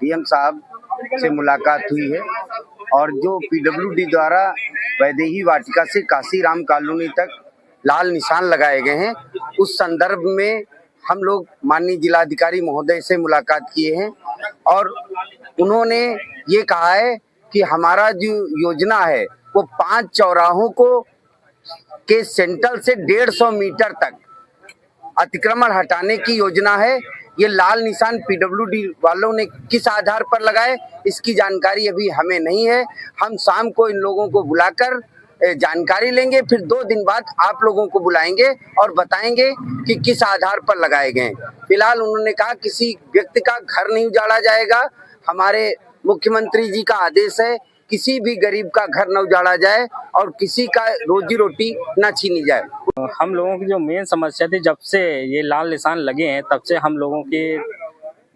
DM साहब से मुलाकात हुई है और जो पीडब्ल्यूडी द्वारा वैदेही वाटिका से काशीराम कॉलोनी तक लाल निशान लगाए गए हैं, उस संदर्भ में हम लोग माननीय जिलाधिकारी महोदय से मुलाकात किए हैं और उन्होंने ये कहा है कि हमारा जो योजना है वो 5 चौराहों को के सेंटर से 150 मीटर तक अतिक्रमण हटाने की योजना है। ये लाल निशान पीडब्ल्यूडी वालों ने किस आधार पर लगाए, इसकी जानकारी अभी हमें नहीं है। हम शाम को इन लोगों को बुलाकर जानकारी लेंगे, फिर 2 दिन बाद आप लोगों को बुलाएंगे और बताएंगे कि किस आधार पर लगाए गए। फिलहाल उन्होंने कहा किसी व्यक्ति का घर नहीं उजाड़ा जाएगा। हमारे मुख्यमंत्री जी का आदेश है किसी भी गरीब का घर न उजाड़ा जाए और किसी का रोजी रोटी न छीनी जाए। हम लोगों की जो मेन समस्या थी, जब से ये लाल निशान लगे हैं तब से हम लोगों की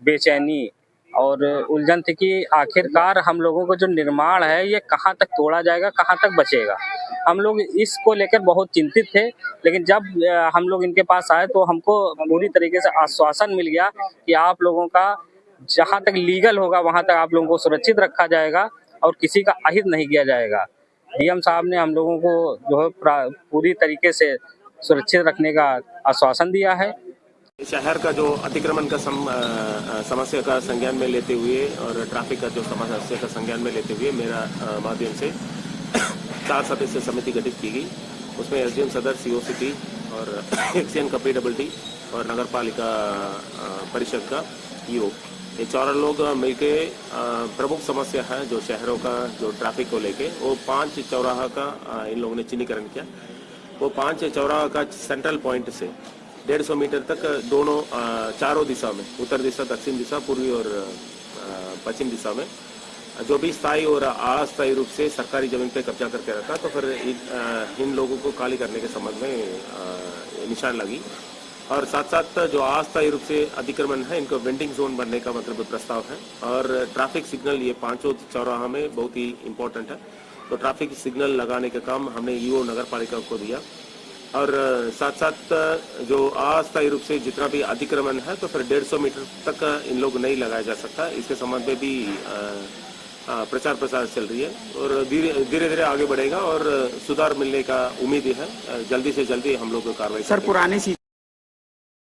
बेचैनी और उलझन थी कि आखिरकार हम लोगों को जो निर्माण है ये कहाँ तक तोड़ा जाएगा, कहाँ तक बचेगा। हम लोग इसको लेकर बहुत चिंतित थे, लेकिन जब हम लोग इनके पास आए तो हमको पूरी तरीके से आश्वासन मिल गया कि आप लोगों का जहाँ तक लीगल होगा वहाँ तक आप लोगों को सुरक्षित रखा जाएगा और किसी का अहित नहीं किया जाएगा। डीएम साहब ने हम लोगों को जो है पूरी तरीके से सुरक्षित रखने का आश्वासन दिया है। शहर का जो अतिक्रमण का समस्या का संज्ञान में लेते हुए और ट्रैफिक का जो समस्या का संज्ञान में लेते हुए मेरा माध्यम से 4 सदस्य समिति गठित की गई। उसमें एसडीएम सदर, सीओ सिटी और एक्सीएन का पीडब्ल्यूडी और नगर पालिका परिषद का ईओ, ये 4 लोग मिलके प्रमुख समस्या है जो शहरों का जो ट्रैफिक को लेके वो 5 चौराहा का इन लोगों ने चिन्हीकरण किया। वो 5 चौराहा का सेंट्रल पॉइंट से 150 मीटर तक दोनों चारों दिशा में, उत्तर दिशा, दक्षिण दिशा, पूर्वी और पश्चिम दिशा में जो भी स्थायी और अस्थायी रूप से सरकारी जमीन पे कब्जा करके रखा, तो फिर इन लोगों को खाली करने के संबंध में निशान लगी। और साथ साथ जो अस्थायी रूप से अतिक्रमण है इनको वेंडिंग जोन बनने का मतलब प्रस्ताव है। और ट्रैफिक सिग्नल ये 5 चौराहा में बहुत ही इम्पोर्टेंट है, तो ट्रैफिक सिग्नल लगाने का काम हमने ईओ नगर पालिका को दिया। और साथ साथ जो अस्थायी रूप से जितना भी अतिक्रमण है तो फिर 150 मीटर तक इन लोग नहीं लगाया जा सकता, इसके संबंध में भी प्रचार प्रसार चल रही है और धीरे धीरे आगे बढ़ेगा और सुधार मिलने का उम्मीद है। जल्दी से जल्दी हम लोग कार्रवाई। सर, पुराने